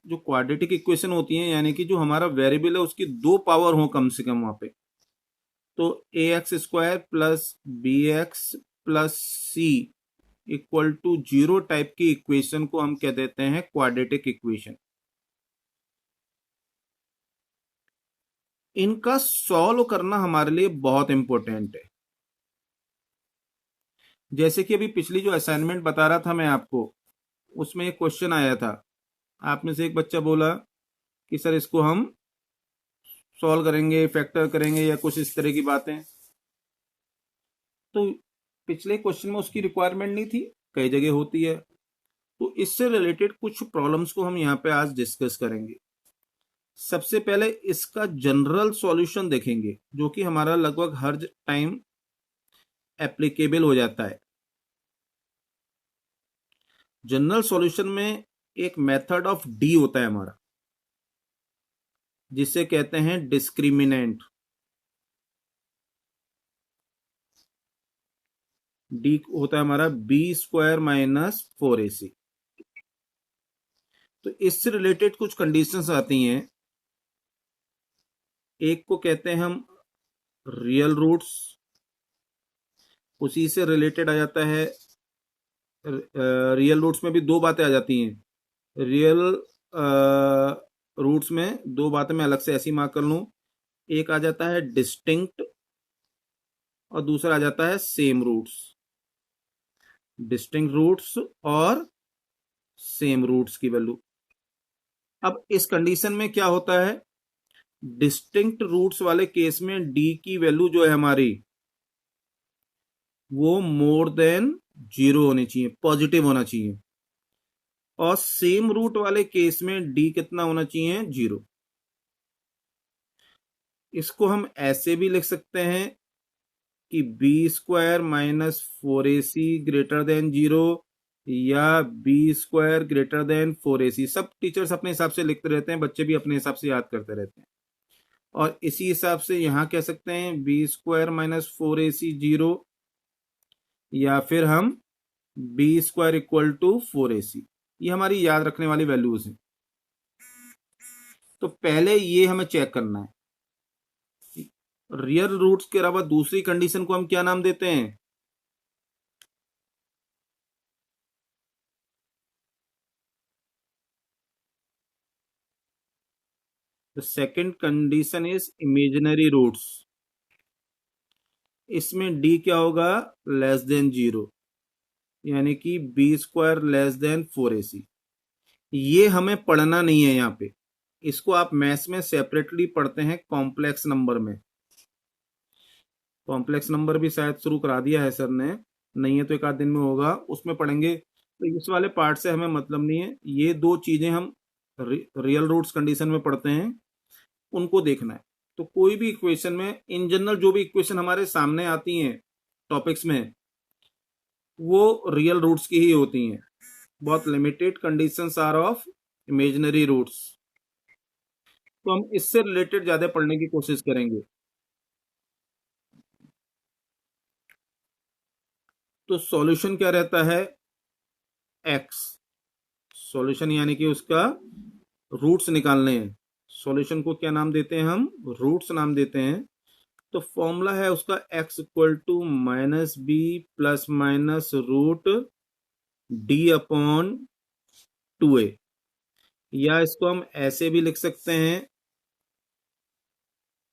जो quadratic equation होती है, यानी कि जो हमारा वेरिएबल है उसकी दो पावर हो कम से कम वहां पे, तो a x square plus b x plus c equal to 0 type की इक्वेशन को हम कह देते हैं क्वाड्रेटिक इक्वेशन। इनका सॉल्व करना हमारे लिए बहुत इंपॉर्टेंट है। जैसे कि अभी पिछली जो असाइनमेंट बता रहा था मैं आपको, उसमें एक क्वेश्चन आया था। आप में से एक बच्चा बोला कि सर इसको हम सॉल्व करेंगे, फैक्टर करेंगे या कुछ इस तरह की बातें। तो पिछले क्वेश्चन में उसकी रिक्वायरमेंट नहीं थी, कई जगह होती है। तो इससे रिलेटेड कुछ प्रॉब्लम्स को हम यहाँ पे आज डिस्कस करेंगे। सबसे पहले इसका जनरल सॉल्यूशन देखेंगे, जो कि हमारा लगभग हर टाइम एप्लीकेबल हो जाता है। जनरल सॉल्यूशन में एक मेथड ऑफ डी होता है हमारा, जिसे कहते हैं डिस्क्रिमिनेंट। डी होता है हमारा बी स्क्वायर माइनस 4ac। तो इससे रिलेटेड कुछ कंडीशंस आती हैं। एक को कहते हैं हम रियल रूट्स, उसी से रिलेटेड आ जाता है। रियल रूट्स में भी दो बातें आ जाती हैं। रियल रूट्स में दो बातें मैं अलग से ऐसी मार्क कर लूं। एक आ जाता है डिस्टिंक्ट और दूसरा आ जाता है सेम रूट्स। डिस्टिंक्ट रूट्स और सेम रूट्स की वैल्यू। अब इस कंडीशन में क्या होता है, डिस्टिंक्ट रूट्स वाले केस में डी की वैल्यू जो है हमारी, वो मोर देन 0 होनी चाहिए, पॉजिटिव होना चाहिए। और सेम रूट वाले केस में डी कितना होना चाहिए, 0। इसको हम ऐसे भी लिख सकते हैं कि b square minus 4ac greater than 0 या B square greater than 4ac। सब टीचर्स अपने हिसाब से लिखते रहते हैं, बच्चे भी अपने हिसाब से याद करते रहते हैं। और इसी हिसाब से यहां कह सकते हैं बी स्क्वायर माइनस 4ac 0, या फिर हम B square equal to 4ac। ये हमारी याद रखने वाली वैल्यूज हैं। तो पहले ये हमें चेक करना है। रियल रूट्स के अलावा दूसरी कंडीशन को हम क्या नाम देते हैं, the second condition is imaginary roots. इसमें डी क्या होगा, लेस देन 0, यानी कि b square less than 4ac। ये हमें पढ़ना नहीं है यहाँ पे, इसको आप मैथ्स में सेपरेटली पढ़ते हैं कॉम्प्लेक्स नंबर में। कॉम्प्लेक्स नंबर भी शायद शुरू करा दिया है सर ने, नहीं है तो एक आध दिन में होगा, उसमें पढ़ेंगे। तो इस वाले पार्ट से हमें मतलब नहीं है। ये दो चीजें हम रियल रूट्स कंडीशन में पढ़ते हैं, उनको देखना है। तो कोई भी इक्वेशन में इन जनरल जो भी इक्वेशन हमारे सामने आती हैं टॉपिक्स में, वो रियल रूट्स की ही होती हैं। बहुत limited conditions are of imaginary roots. तो हम इससे रिलेटेड ज्यादा पढ़ने की कोशिश करेंगे। तो सॉल्यूशन क्या रहता है, एक्स। सॉल्यूशन यानी कि उसका रूट्स निकालने हैं। सॉल्यूशन को क्या नाम देते हैं हम, रूट्स नाम देते हैं। तो फॉर्मूला है उसका x equal to minus b plus minus root D upon 2a। या इसको हम ऐसे भी लिख सकते हैं,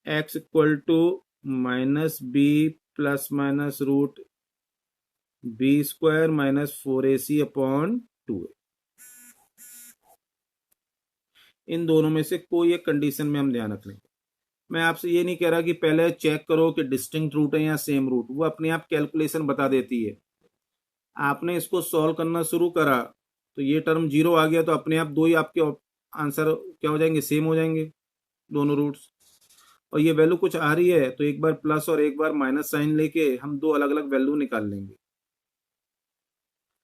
x equal to minus b plus minus root b square minus 4ac upon 2a। इन दोनों में से कोई एक कंडीशन में हम ध्यान रख लेंगे। मैं आपसे ये नहीं कह रहा कि पहले चेक करो कि डिस्टिंक्ट रूट है या सेम रूट, वो अपने आप कैलकुलेशन बता देती है। आपने इसको सॉल्व करना शुरू करा तो ये टर्म 0 आ गया, तो अपने आप दो ही आपके आंसर क्या हो जाएंगे, सेम हो जाएंगे दोनों रूट्स। और ये वैल्यू कुछ आ रही है तो एक बार प्लस और एक बार माइनस साइन लेके हम दो अलग अलग वैल्यू निकाल लेंगे।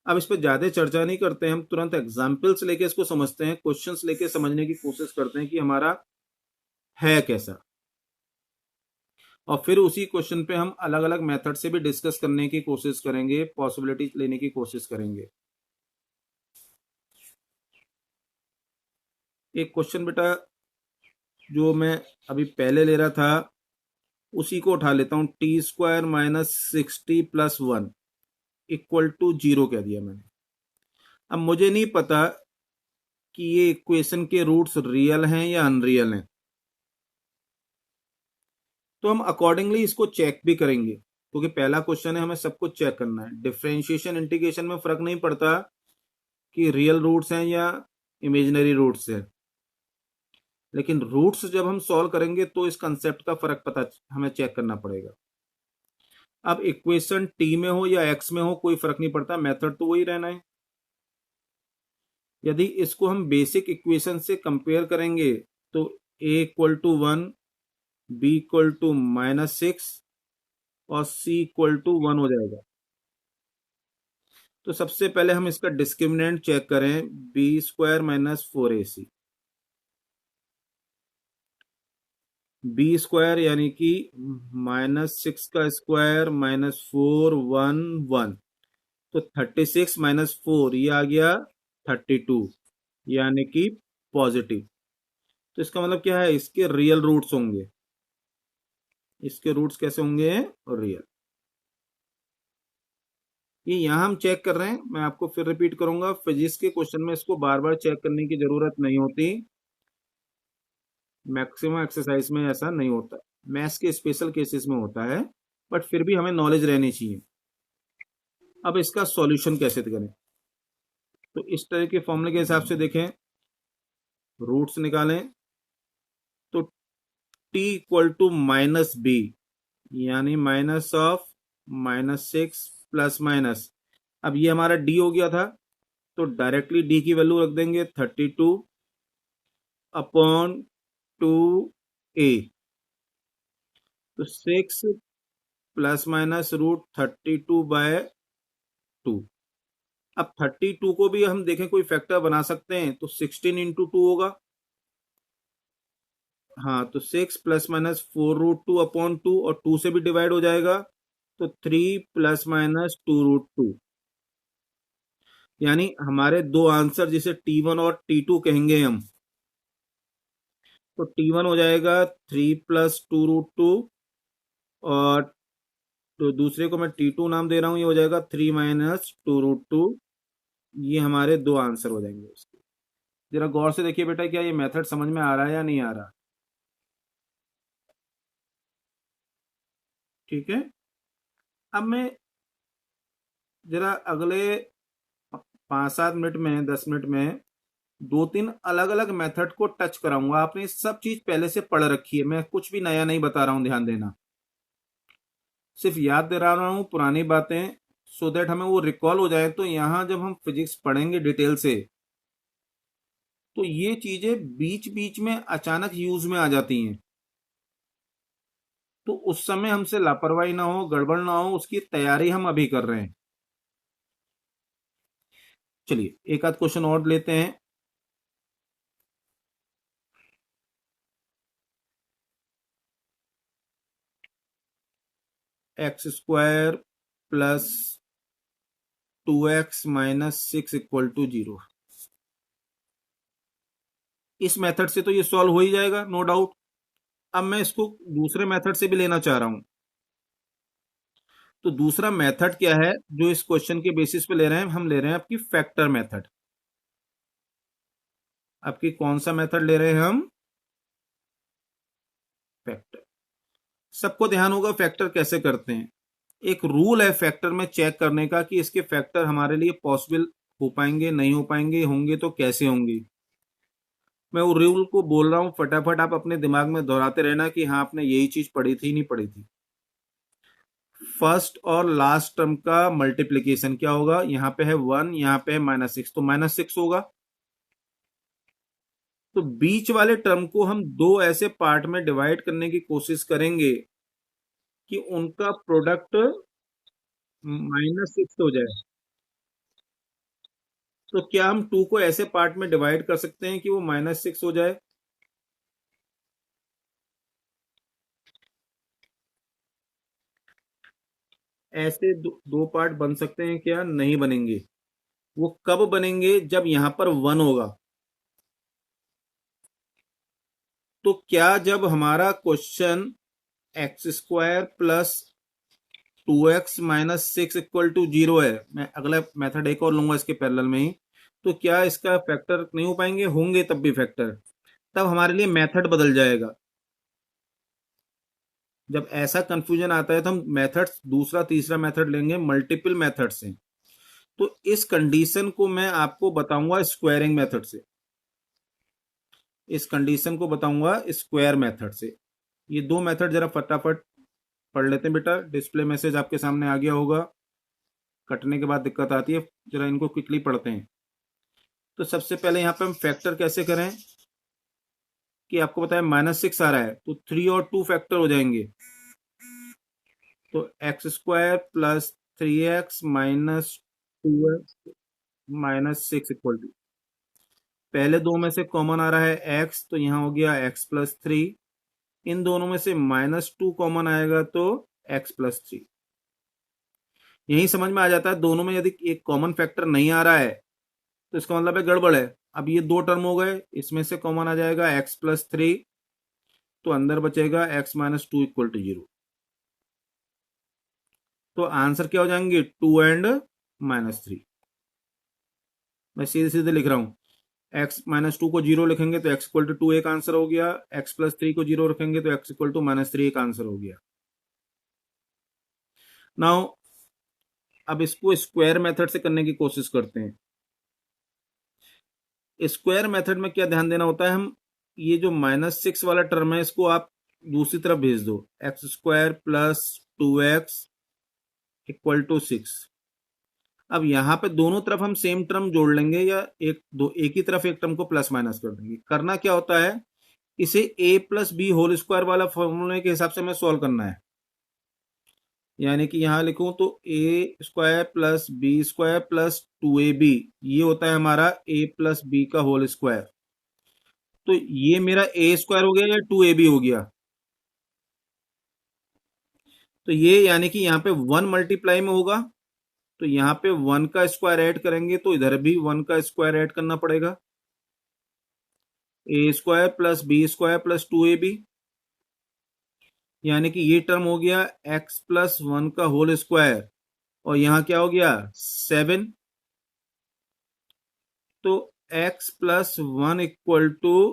अब इस पर ज्यादा चर्चा नहीं करते हैं, हम तुरंत एग्जाम्पल्स लेके इसको समझते हैं, क्वेश्चंस लेके समझने की कोशिश करते हैं कि हमारा है कैसा। और फिर उसी क्वेश्चन पे हम अलग अलग मेथड से भी डिस्कस करने की कोशिश करेंगे, पॉसिबिलिटी लेने की कोशिश करेंगे। एक क्वेश्चन बेटा जो मैं अभी पहले ले रहा था उसी को उठा लेता हूं। t² - 60 + 1 = 0 कह दिया मैंने। अब मुझे नहीं पता कि ये इक्वेशन के रूट्स रियल हैं या अनरियल हैं, तो हम अकॉर्डिंगली इसको चेक भी करेंगे, क्योंकि पहला क्वेश्चन है, हमें सब कुछ चेक करना है। डिफरेंशिएशन इंटीग्रेशन में फर्क नहीं पड़ता कि रियल रूट्स हैं या इमेजिनरी रूट्स हैं, लेकिन रूट्स जब हम सॉल्व करेंगे तो इस कंसेप्ट का फर्क पता हमें चेक करना पड़ेगा। अब इक्वेशन टी में हो या एक्स में हो कोई फर्क नहीं पड़ता, मेथड तो वही रहना है। यदि इसको हम बेसिक इक्वेशन से कंपेयर करेंगे तो a = 1, b = -6 और c = 1 हो जाएगा। तो सबसे पहले हम इसका डिस्क्रिमिनेंट चेक करें, b² - 4ac। b² यानी कि -6 का स्क्वायर -4 1 1, तो 36 - 4 ये आ गया 32, यानी कि पॉजिटिव। तो इसका मतलब क्या है, इसके रियल रूट्स होंगे। इसके रूट्स कैसे होंगे, रियल। ये यहां हम चेक कर रहे हैं, मैं आपको फिर रिपीट करूंगा, फिजिक्स के क्वेश्चन में इसको बार बार चेक करने की जरूरत नहीं होती, मैक्सिमम एक्सरसाइज में ऐसा नहीं होता, मैथ्स के स्पेशल केसेस में होता है, बट फिर भी हमें नॉलेज रहनी चाहिए। अब इसका सॉल्यूशन कैसे करें, तो इस तरह के फॉर्मूले के हिसाब से देखें, रूट्स निकालें तो t = -b, यानी -6 +। अब ये हमारा d हो गया था, तो डायरेक्टली d की वैल्यू रख देंगे 32/2a, तो 6 ±√32/2। अब 32 को भी हम देखें कोई फैक्टर बना सकते हैं, तो 16 × 2 होगा। हाँ, तो 6 ±4√2/2, और 2 से भी डिवाइड हो जाएगा, तो 3 ±2√2। यानी हमारे दो आंसर, जिसे T1 और T2 कहेंगे हम, तो T1 हो जाएगा 3 + 2√2, और तो दूसरे को मैं T2 नाम दे रहा हूं, ये हो जाएगा 3 - 2√2। ये हमारे दो आंसर हो जाएंगे उसके। जरा गौर से देखिए बेटा, क्या ये मेथड समझ में आ रहा है या नहीं आ रहा। ठीक है। अब मैं जरा अगले 5-7 मिनट में, 10 मिनट में, 2-3 अलग अलग मेथड को टच कराऊंगा। आपने सब चीज पहले से पढ़ रखी है, मैं कुछ भी नया नहीं बता रहा हूं, ध्यान देना। सिर्फ याद दिला रहा हूं पुरानी बातें, सो दैट हमें वो रिकॉल हो जाए, तो यहां जब हम फिजिक्स पढ़ेंगे डिटेल से, तो ये चीजें बीच बीच में अचानक यूज में आ जाती हैं, तो उस समय हमसे लापरवाही ना हो, गड़बड़ ना हो, उसकी तैयारी हम अभी कर रहे हैं। चलिए एक आध क्वेश्चन और लेते हैं। x² + 2x - 6 = 0। इस मेथड से तो ये सॉल्व हो ही जाएगा, नो डाउट। अब मैं इसको दूसरे मेथड से भी लेना चाह रहा हूं, तो दूसरा मेथड क्या है जो इस क्वेश्चन के बेसिस पे ले रहे हैं, हम ले रहे हैं आपकी फैक्टर मेथड। आपकी कौन सा मेथड ले रहे हैं हम, फैक्टर। सबको ध्यान होगा फैक्टर कैसे करते हैं। एक रूल है फैक्टर में चेक करने का कि इसके फैक्टर हमारे लिए पॉसिबल हो पाएंगे, नहीं हो पाएंगे, होंगे तो कैसे होंगे। मैं वो रूल को बोल रहा हूं, फटाफट आप अपने दिमाग में दोहराते रहना कि हाँ आपने यही चीज पढ़ी थी, नहीं पढ़ी थी। फर्स्ट और लास्ट टर्म का मल्टीप्लीकेशन क्या होगा, यहाँ पे है 1, यहाँ पे है -6, तो -6 होगा। तो बीच वाले टर्म को हम दो ऐसे पार्ट में डिवाइड करने की कोशिश करेंगे कि उनका प्रोडक्ट -6 हो जाए। तो क्या हम 2 को ऐसे पार्ट में डिवाइड कर सकते हैं कि वो -6 हो जाए। ऐसे दो पार्ट बन सकते हैं क्या, नहीं बनेंगे। वो कब बनेंगे, जब यहां पर 1 होगा। तो क्या जब हमारा question x square plus 2x minus 6 equal to 0 है, मैं अगला मेथड एक और लूंगा इसके पैरेलल में ही, तो क्या इसका फैक्टर नहीं हो पाएंगे? होंगे तब भी फैक्टर। तब हमारे लिए मेथड बदल जाएगा। जब ऐसा कंफ्यूजन आता है तो हम मेथड्स दूसरा तीसरा मेथड लेंगे, मल्टीपल मेथड से। तो इस कंडीशन को मैं आपको बताऊंगा स्क्वायरिंग मेथड से, इस कंडीशन को बताऊंगा स्क्वायर मेथड से। ये दो मेथड जरा फटाफट पढ़ लेते हैं बेटा। डिस्प्ले मैसेज आपके सामने आ गया होगा, कटने के बाद दिक्कत आती है, जरा इनको क्विकली पढ़ते हैं। तो सबसे पहले यहाँ पे हम फैक्टर कैसे करें कि आपको बताया -6 आ रहा है, तो 3 और 2 फैक्टर हो जाएंगे। तो x square plus 3x minus 2x minus 6 equal to, पहले दो में से कॉमन आ रहा है x, तो यहाँ हो गया x प्लस 3। इन दोनों में से -2 कॉमन आएगा तो x प्लस 3। यही समझ में आ जाता है, दोनों में यदि एक कॉमन फैक्टर नहीं आ रहा है तो इसका मतलब है गड़बड़ है। अब ये दो टर्म हो गए, इसमें से कॉमन आ जाएगा x प्लस 3, तो अंदर बचेगा x माइनस 2 इक्वल टू 0। तो आंसर क्या हो जाएंगे? 2 एंड -3। मैं सीधे सीधे लिख रहा हूं, x माइनस 2 को 0 लिखेंगे तो x इक्वल टू 2 एक आंसर हो गया, x प्लस 3 को 0 रखेंगे तो x इक्वल टू -3 एक आंसर हो गया। नाउ अब इसको स्क्वायर मेथड से करने की कोशिश करते हैं। स्क्वायर मेथड में क्या ध्यान देना होता है, हम ये जो -6 वाला टर्म है इसको आप दूसरी तरफ भेज दो, x square plus 2x equal to 6। अब यहाँ पे दोनों तरफ हम सेम टर्म जोड़ लेंगे, या एक ही तरफ एक टर्म को प्लस माइनस कर देंगे। करना क्या होता है, इसे a plus b whole square वाला फॉर्मूले के हिसाब से हमें सॉल्व करना है। यानी कि यहां लिखूं तो a square plus b square plus 2ab, ये होता है हमारा a प्लस बी का होल स्क्वायर। तो ये मेरा ए स्क्वायर हो गया या 2ab हो गया? तो ये यानी कि यहाँ पे 1 मल्टीप्लाई में होगा, तो यहाँ पे 1 का स्क्वायर ऐड करेंगे तो इधर भी 1 का स्क्वायर ऐड करना पड़ेगा। A square plus b square plus 2ab, यानी कि ये टर्म हो गया x प्लस 1 का होल स्क्वायर, और यहाँ क्या हो गया 7। तो x plus 1 equal to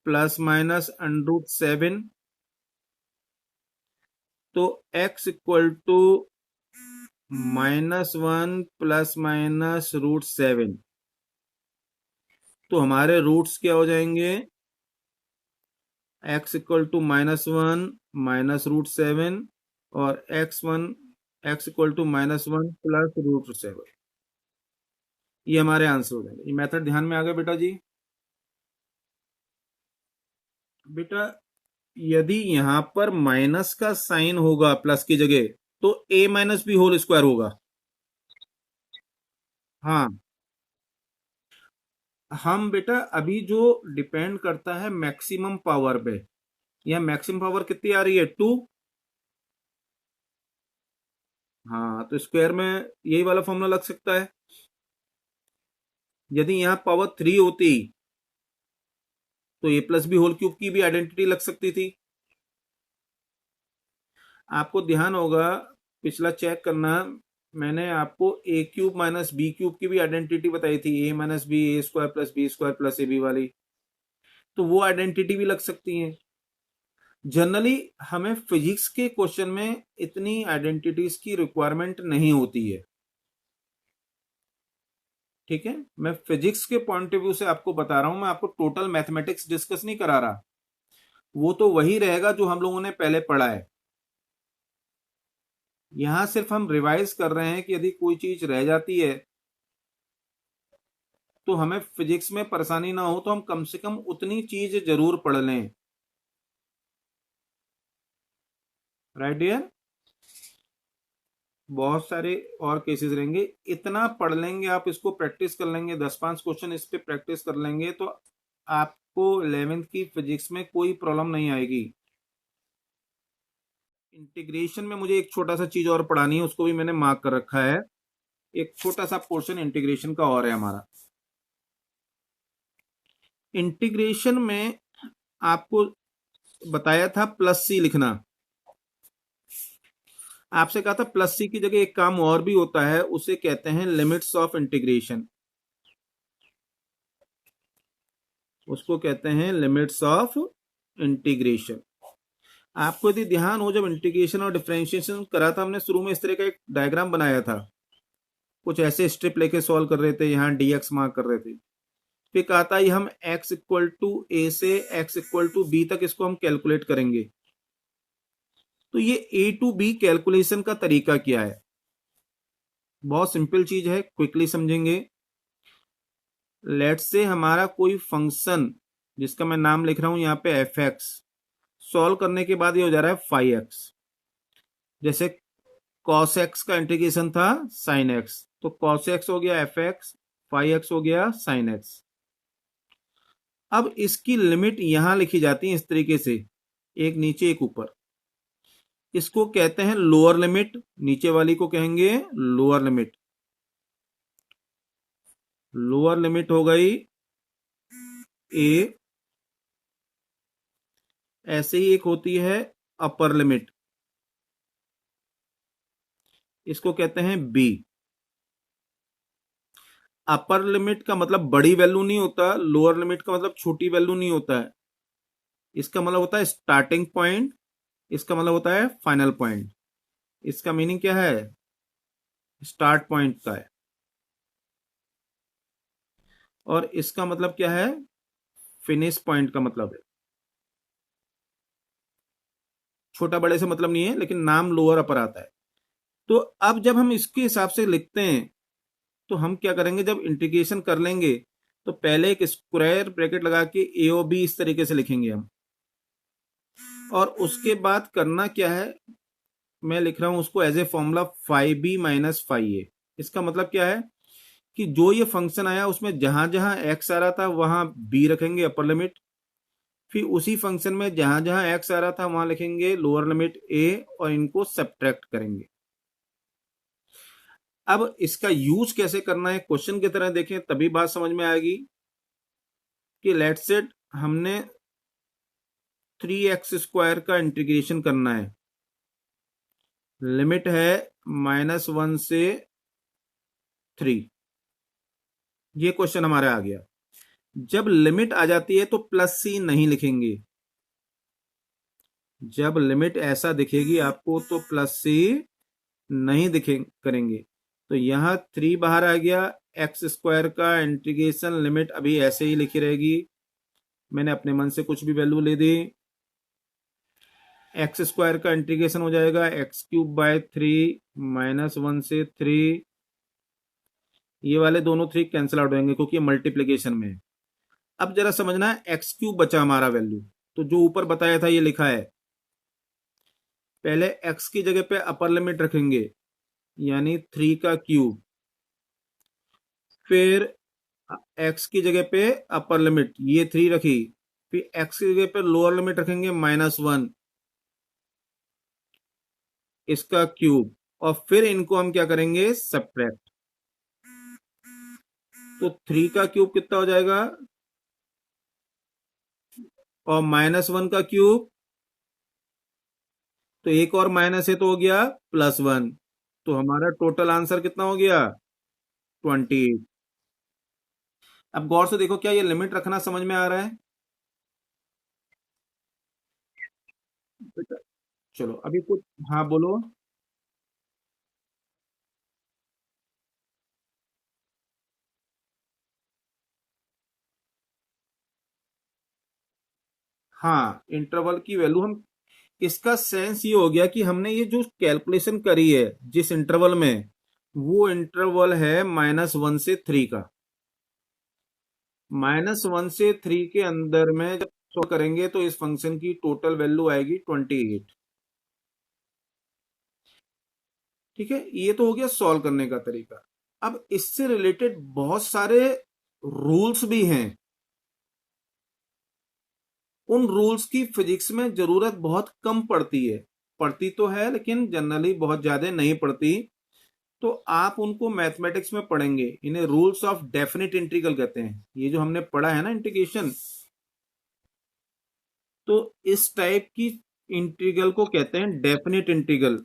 plus minus √7। तो x equal to -1 plus minus √7। तो हमारे रूट्स क्या हो जाएंगे, x इक्वल टू -1 माइनस √7 और x इक्वल टू -1 प्लस √7। ये हमारे आंसर हो जाएंगे। ये मेथड ध्यान में आ गया बेटा जी? बेटा यदि यहां पर माइनस का साइन होगा प्लस की जगह, तो a minus b whole square होगा। हाँ, हम बेटा अभी जो डिपेंड करता है मैक्सिमम पावर पे, यह मैक्सिमम पावर कितनी आ रही है 2। हाँ, तो स्क्वायर में यही वाला फॉर्मूला लग सकता है। यदि यहाँ पावर 3 होती तो a plus b whole cube की भी आइडेंटिटी लग सकती थी। आपको ध्यान होगा, पिछला चेक करना, मैंने आपको a cube minus b cube की भी आइडेंटिटी बताई थी, a minus b a square plus b square plus a b वाली। तो वो आइडेंटिटी भी लग सकती है। जनरली हमें फिजिक्स के क्वेश्चन में इतनी आइडेंटिटीज की रिक्वायरमेंट नहीं होती है। ठीक है, मैं फिजिक्स के पॉइंट ऑफ व्यू से आपको बता रहा हूं, मैं आपको टोटल मैथमेटिक्स डिस्कस नहीं करा रहा। वो तो वही रहेगा जो हम लोगों ने पहले पढ़ा है। यहां सिर्फ हम रिवाइज कर रहे हैं कि यदि कोई चीज रह जाती है तो हमें फिजिक्स में परेशानी ना हो, तो हम कम से कम उतनी चीज जरूर पढ़ लें। Right dear? बहुत सारे और केसेस रहेंगे, इतना पढ़ लेंगे आप, इसको प्रैक्टिस कर लेंगे, 10-5 क्वेश्चन इस पे प्रैक्टिस कर लेंगे तो आपको 11th की फिजिक्स में कोई प्रॉब्लम नहीं आएगी। इंटीग्रेशन में मुझे एक छोटा सा चीज और पढ़ानी है, उसको भी मैंने मार्क कर रखा है। एक छोटा सा पोर्शन इंटीग्रेशन का और है हमारा। इंटीग्रेशन में आपको बताया था प्लस सी लिखना, आपसे कहा था प्लस सी की जगह एक काम और भी होता है, उसे कहते हैं लिमिट्स ऑफ इंटीग्रेशन, उसको कहते हैं लिमिट्स ऑफ इंटीग्रेशन। आपको यदि ध्यान हो, जब इंटीग्रेशन और डिफरेंशिएशन करा था हमने शुरू में, इस तरह का एक डायग्राम बनाया था, कुछ ऐसे स्ट्रिप लेके सॉल्व कर रहे थे, यहाँ डीएक्स मार्क कर रहे थे, फिर कहा था ये हम x इक्वल टू ए से x इक्वल टू बी तक इसको हम कैलकुलेट करेंगे। तो ये ए टू बी कैलकुलेशन का तरीका क्या है, बहुत सिंपल चीज है, क्विकली समझेंगे। लेट्स से हमारा कोई फंक्शन जिसका मैं नाम लिख रहा हूं यहाँ पे एफ एक्स, सॉल्व करने के बाद ये हो जा रहा है फाइव एक्स। जैसे कॉस एक्स का इंटीग्रेशन था साइन एक्स, तो कॉस एक्स हो गया एफ एक्स, फाइव एक्स हो गया साइन एक्स। अब इसकी लिमिट यहां लिखी जाती है इस तरीके से, एक नीचे एक ऊपर, इसको कहते हैं लोअर लिमिट, नीचे वाली को कहेंगे लोअर लिमिट। लोअर लिमिट हो गई ए, ऐसे ही एक होती है अपर लिमिट, इसको कहते हैं बी। अपर लिमिट का मतलब बड़ी वैल्यू नहीं होता, लोअर लिमिट का मतलब छोटी वैल्यू नहीं होता है, इसका मतलब होता है स्टार्टिंग पॉइंट, इसका मतलब होता है फाइनल पॉइंट। इसका मीनिंग क्या है, स्टार्ट पॉइंट का है, और इसका मतलब क्या है, फिनिश पॉइंट का मतलब है। छोटा बड़े से मतलब नहीं है, लेकिन नाम लोअर अपर आता है। तो अब जब हम इसके हिसाब से लिखते हैं, तो हम क्या करेंगे, जब इंटीग्रेशन कर लेंगे तो पहले एक स्क्वायर ब्रैकेट लगा के ए ओ बी इस तरीके से लिखेंगे हम, और उसके बाद करना क्या है, मैं लिख रहा हूं उसको as a formula five b minus five a. इसका मतलब क्या है कि जो ये फंक्शन आया उसमें जहां जहां एक्स आ रहा था वहां बी रखेंगे अपर लिमिट, फिर उसी फंक्शन में जहां जहां एक्स आ रहा था वहां लिखेंगे लोअर लिमिट ए, और इनको सब्ट्रैक्ट करेंगे। अब इसका यूज कैसे करना है, क्वेश्चन की तरह देखें तभी बात समझ में आएगी। कि लेट्स सेट हमने 3x² का इंटीग्रेशन करना है, लिमिट है -1 से 3, ये क्वेश्चन हमारा आ गया। जब लिमिट आ जाती है तो प्लस सी नहीं लिखेंगे, जब लिमिट ऐसा दिखेगी आपको तो प्लस सी नहीं दिखे करेंगे। तो यहां 3 बाहर आ गया, x² का इंटीग्रेशन लिमिट अभी ऐसे ही लिखी रहेगी, मैंने अपने मन से कुछ भी वैल्यू ले दी। x² का इंटीग्रेशन हो जाएगा x³ -1 से 3, ये वाले दोनों 3 कैंसिल आउट होंगे क्योंकि ये मल्टीप्लीकेशन में है। अब जरा समझना है, x³ बचा हमारा वैल्यू, तो जो ऊपर बताया था ये लिखा है, पहले x की जगह पे अपर लिमिट रखेंगे यानी 3 का क्यूब, फिर x की जगह पे अपर लिमिट ये 3 रखी, फिर x की जगह पे लोअर लिमिट रखेंगे -1, इसका क्यूब, और फिर इनको हम क्या करेंगे, सब्ट्रैक्ट। तो 3 का क्यूब कितना हो जाएगा, और -1 का क्यूब, तो एक और माइनस है तो हो गया +1, तो हमारा टोटल आंसर कितना हो गया, 28। अब गौर से देखो, क्या ये लिमिट रखना समझ में आ रहा है। चलो अभी कुछ, हाँ बोलो। हाँ, इंटरवल की वैल्यू हम, इसका सेंस ये हो गया कि हमने ये जो कैलकुलेशन करी है जिस इंटरवल में, वो इंटरवल है -1 से 3 का। -1 से 3 के अंदर में जब सॉल्व करेंगे तो इस फंक्शन की टोटल वैल्यू आएगी 28। ठीक है, ये तो हो गया सॉल्व करने का तरीका। अब इससे रिलेटेड बहुत सारे रूल्स भी हैं, उन रूल्स की फिजिक्स में जरूरत बहुत कम पड़ती है, पड़ती तो है लेकिन जनरली बहुत ज्यादा नहीं पड़ती। तो आप उनको मैथमेटिक्स में पढ़ेंगे, इन्हें रूल्स ऑफ डेफिनेट इंटीग्रल कहते हैं। ये जो हमने पढ़ा है ना इंटीग्रेशन, तो इस टाइप की इंटीग्रल को कहते हैं definite integral,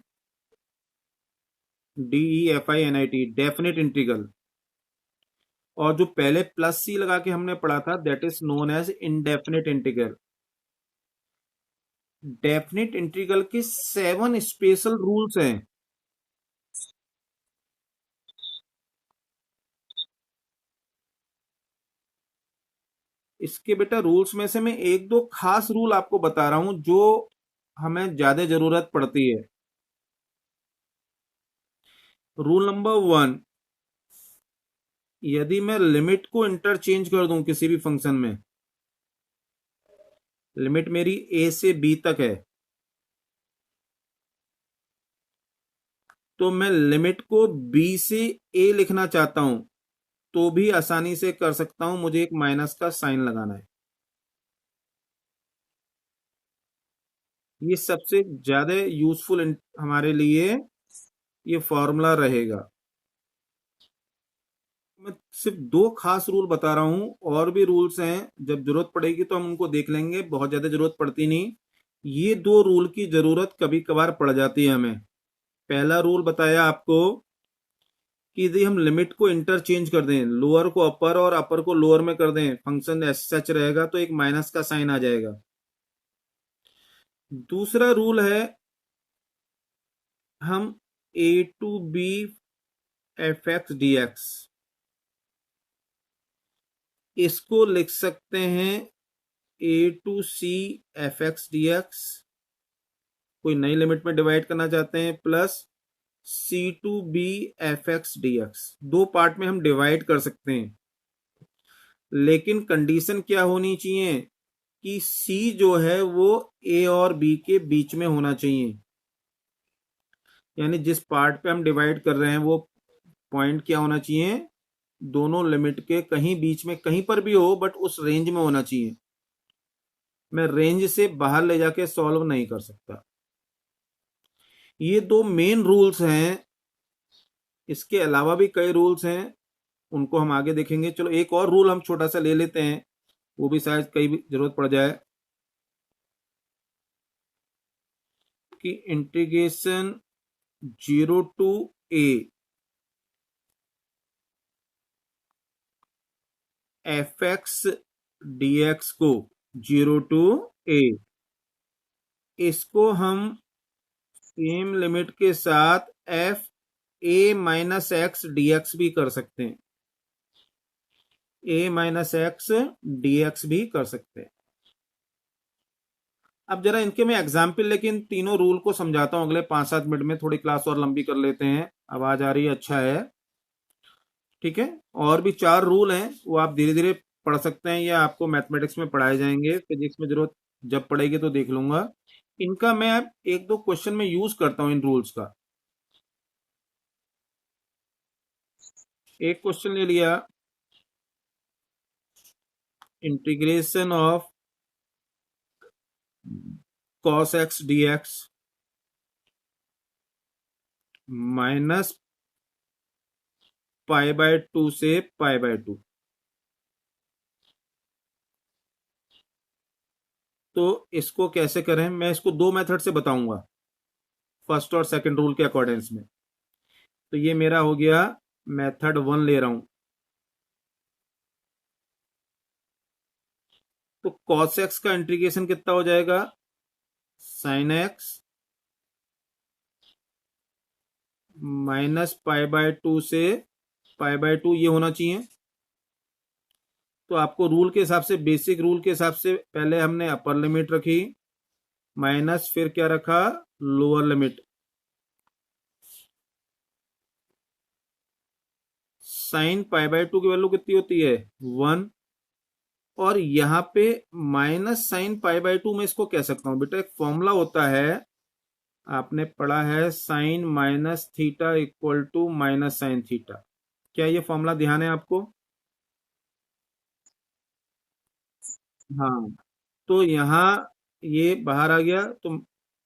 DEFINIT, definite integral. और जो पहले प्लस सी लगा के हमने पढ़ा था, that is known as indefinite integral. Definite integral के 7 स्पेशल रूल्स हैं। इसके बेटा रूल्स में से मैं एक दो खास रूल आपको बता रहा हूं जो हमें ज्यादा जरूरत पड़ती है। रूल नंबर 1, यदि मैं लिमिट को इंटरचेंज कर दूं किसी भी फंक्शन में, लिमिट मेरी a से b तक है, तो मैं लिमिट को b से a लिखना चाहता हूं तो भी आसानी से कर सकता हूं, मुझे एक माइनस का साइन लगाना है। ये सबसे ज्यादा यूजफुल हमारे लिए ये फॉर्मूला रहेगा। मैं सिर्फ दो खास रूल बता रहा हूं, और भी रूल्स हैं, जब जरूरत पड़ेगी तो हम उनको देख लेंगे, बहुत ज्यादा जरूरत पड़ती नहीं। ये दो रूल की जरूरत कभी कभार पड़ जाती है हमें। पहला रूल बताया आपको कि यदि हम लिमिट को इंटरचेंज कर दें, लोअर को अपर और अपर को लोअर में कर दें, फंक्शन एस सच रहेगा तो एक माइनस का साइन आ जाएगा। दूसरा रूल है, हम a to b fx dx इसको लिख सकते हैं a to c fx dx, कोई नई लिमिट में डिवाइड करना चाहते हैं, plus c to b fx dx। दो पार्ट में हम डिवाइड कर सकते हैं, लेकिन कंडीशन क्या होनी चाहिए कि c जो है वो a और b के बीच में होना चाहिए। यानी जिस पार्ट पे हम डिवाइड कर रहे हैं वो पॉइंट क्या होना चाहिए, दोनों लिमिट के कहीं बीच में, कहीं पर भी हो बट उस रेंज में होना चाहिए। मैं रेंज से बाहर ले जाके सॉल्व नहीं कर सकता। ये दो मेन रूल्स हैं, इसके अलावा भी कई रूल्स हैं, उनको हम आगे देखेंगे। चलो एक और रूल हम छोटा सा ले लेते हैं, वो भी शायद कहीं भी जरूरत पड़ जाए, कि integration 0 to a fx dx को, 0 टू a, इसको हम सेम लिमिट के साथ f a minus x dx भी कर सकते हैं, a माइनस एक्स dx भी कर सकते हैं। अब जरा इनके मैं एग्जाम्पल लेके इन तीनों रूल को समझाता हूं अगले 5-7 मिनट में, थोड़ी क्लास और लंबी कर लेते हैं। आवाज आ रही है? अच्छा है, ठीक है। और भी 4 रूल हैं, वो आप धीरे धीरे पढ़ सकते हैं या आपको मैथमेटिक्स में पढ़ाए जाएंगे, फिजिक्स में जरूरत जब पड़ेगी तो देख लूंगा। इनका मैं एक दो क्वेश्चन में यूज करता हूं इन रूल्स का। एक क्वेश्चन ले लिया, integration of cos x dx minus π/2 से π/2। तो इसको कैसे करें, मैं इसको दो मेथड से बताऊंगा, फर्स्ट और सेकंड रूल के अकॉर्डिंग्स में। तो ये मेरा हो गया मेथड 1 ले रहा हूं। तो cos x का इंटीग्रेशन कितना हो जाएगा, sin x माइनस π/2 से π/2 ये होना चाहिए। तो आपको रूल के हिसाब से, बेसिक रूल के हिसाब से, पहले हमने अपर लिमिट रखी माइनस, फिर क्या रखा, लोअर लिमिट। साइन π/2 की वैल्यू कितनी होती है, 1। और यहाँ पे माइनस साइन π/2 में इसको कह सकता हूं बेटा, एक फॉर्मूला होता है, आपने पढ़ा है, sine minus theta equal to minus sine theta. क्या ये फॉर्मूला ध्यान है आपको? हाँ। तो यहाँ ये बाहर आ गया, तो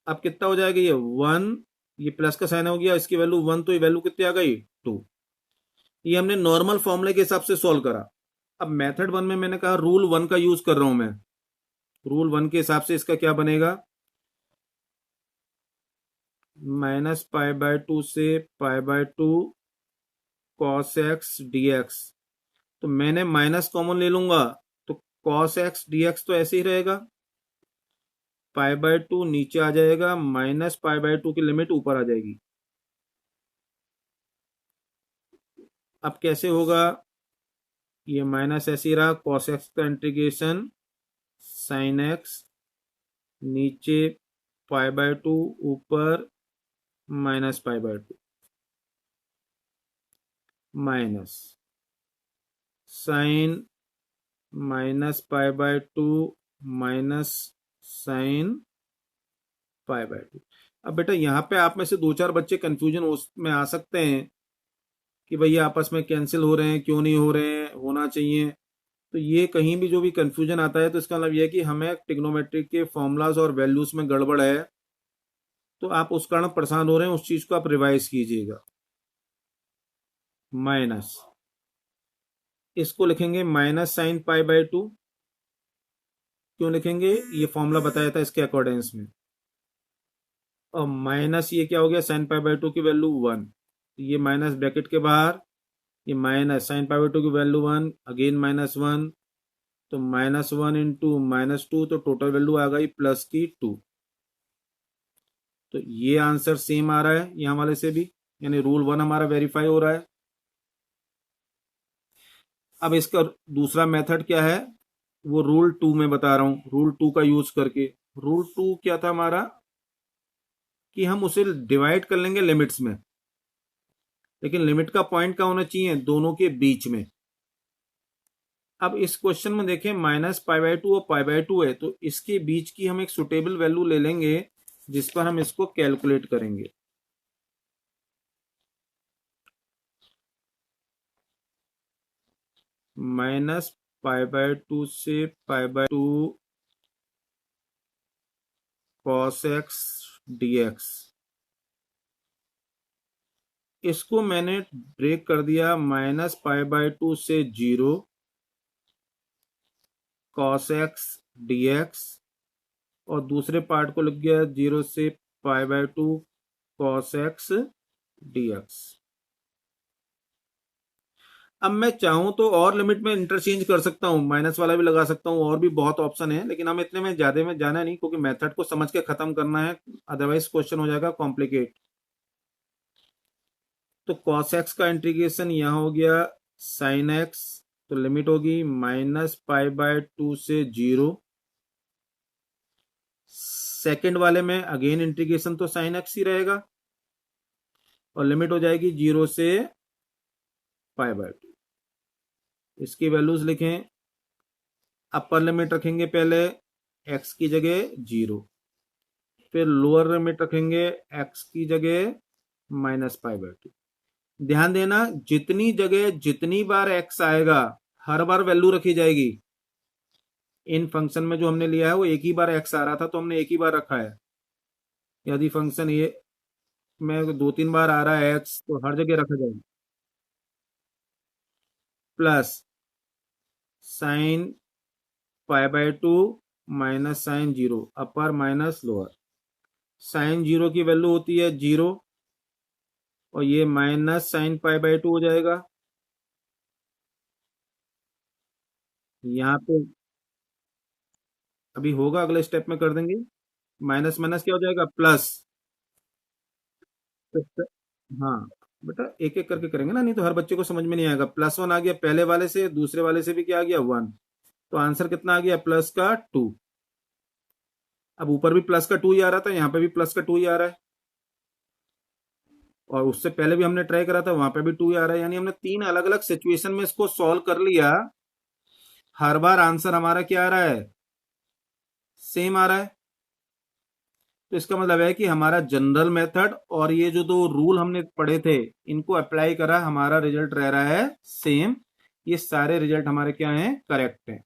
अब कितना हो जाएगा, ये 1, ये प्लस का साइन हो गया, इसकी वैल्यू 1, तो ये वैल्यू कितनी आ गई, 2। ये हमने नॉर्मल फॉर्मूले के हिसाब से सॉल्व करा। अब मेथड 1 में मैंने कहा रूल 1 का यूज कर रहा हूं मैं, रूल 1 के हिसाब से इसका क्या बनेगा, -π/2 से π/2 cos x dx। तो मैंने माइनस कॉमन ले लूंगा तो cos x dx तो ऐसे ही रहेगा, π/2 नीचे आ जाएगा, -π/2 की लिमिट ऊपर आ जाएगी। अब कैसे होगा, ये माइनस ऐसे ही रहा, cos x का इंटीग्रेशन sin x, नीचे π/2 ऊपर -π/2 माइनस साइन -π/2 माइनस साइन π/2। अब बेटा यहाँ पे आप में से 2-4 बच्चे कंफ्यूजन में आ सकते हैं कि भैया आपस में कैंसिल हो रहे हैं, क्यों नहीं हो रहे हैं, होना चाहिए। तो ये कहीं भी जो भी कंफ्यूजन आता है तो इसका मतलब ये है कि हमें ट्रिग्नोमेट्री के फॉर्मूलाज और वैल्यूज में गड़बड़ है, तो आप उस कारण परेशान हो रहे हैं, उस चीज को आप रिवाइज कीजिएगा। माइनस, इसको लिखेंगे माइनस साइन π/2। क्यों लिखेंगे, ये फॉर्मूला बताया था इसके अकॉर्डेंस में। और माइनस ये क्या हो गया, साइन π/2 की वैल्यू 1, ये माइनस ब्रैकेट के बाहर, ये माइनस साइन π/2 की वैल्यू 1, अगेन -1, तो -1 इंटू -2, तो टोटल वैल्यू आ गई प्लस की 2। तो ये आंसर सेम आ रहा है यहाँ वाले से भी, यानी रूल 1 हमारा वेरीफाई हो रहा है। अब इसका दूसरा मेथड क्या है, वो रूल 2 में बता रहा हूं, रूल 2 का यूज करके। रूल 2 क्या था हमारा, कि हम उसे डिवाइड कर लेंगे लिमिट्स में, लेकिन लिमिट का पॉइंट क्या होना चाहिए, दोनों के बीच में। अब इस क्वेश्चन में देखें -π/2 और π/2 है, तो इसके बीच की हम एक सुटेबल वैल्यू ले लेंगे जिस पर हम इसको कैलकुलेट करेंगे। -π/2 से π/2 cos x dx, इसको मैंने ब्रेक कर दिया -π/2 से 0 cos x dx, और दूसरे पार्ट को लिख गया 0 से π/2 cos x dx। अब मैं चाहूं तो और लिमिट में इंटरचेंज कर सकता हूं, माइनस वाला भी लगा सकता हूं, और भी बहुत ऑप्शन है, लेकिन हम इतने में ज्यादा में जाना नहीं, क्योंकि मेथड को समझ के खत्म करना है, अदरवाइज क्वेश्चन हो जाएगा कॉम्प्लिकेट। तो cos x का इंटीग्रेशन यहां हो गया sin x, तो लिमिट होगी -π/2 से 0। सेकेंड वाले में अगेन इंटीग्रेशन तो sin x ही रहेगा, और लिमिट हो जाएगी 0 से π/2। इसकी वैल्यूज लिखें, अपर लिमिट रखेंगे पहले x की जगह 0, फिर लोअर लिमिट रखेंगे x की जगह -π/2। ध्यान देना, जितनी जगह जितनी बार x आएगा हर बार वैल्यू रखी जाएगी। इन फंक्शन में जो हमने लिया है वो एक ही बार x आ रहा था, तो हमने एक ही बार रखा है। यदि फंक्शन ये में 2-3 बार आ रहा है x, तो हर जगह रखा जाएगा। Plus sine π/2 minus sine 0, upper minus lower. Sine 0 की वैल्यू होती है 0, और ये माइनस साइन π/2 हो जाएगा। यहाँ पे अभी होगा, अगले स्टेप में कर देंगे। माइनस माइनस क्या हो जाएगा, प्लस। हाँ बेटा, एक एक करके करेंगे ना, नहीं तो हर बच्चे को समझ में नहीं आएगा। +1 आ गया पहले वाले से, दूसरे वाले से भी क्या आ गया, 1। तो आंसर कितना आ गया, प्लस का 2। अब ऊपर भी प्लस का 2 ही आ रहा था, यहाँ पे भी प्लस का 2 ही आ रहा है, और उससे पहले भी हमने ट्राई करा था, वहां पे भी 2 ही आ रहा है। यानी हमने 3 अलग अलग सिचुएशन में इसको सॉल्व कर लिया, हर बार आंसर हमारा क्या आ रहा है, सेम आ रहा है। तो इसका मतलब है कि हमारा जनरल मेथड और ये जो 2 रूल हमने पढ़े थे, इनको अप्लाई करा, हमारा रिजल्ट रह रहा है सेम। ये सारे रिजल्ट हमारे क्या हैं, करेक्ट हैं।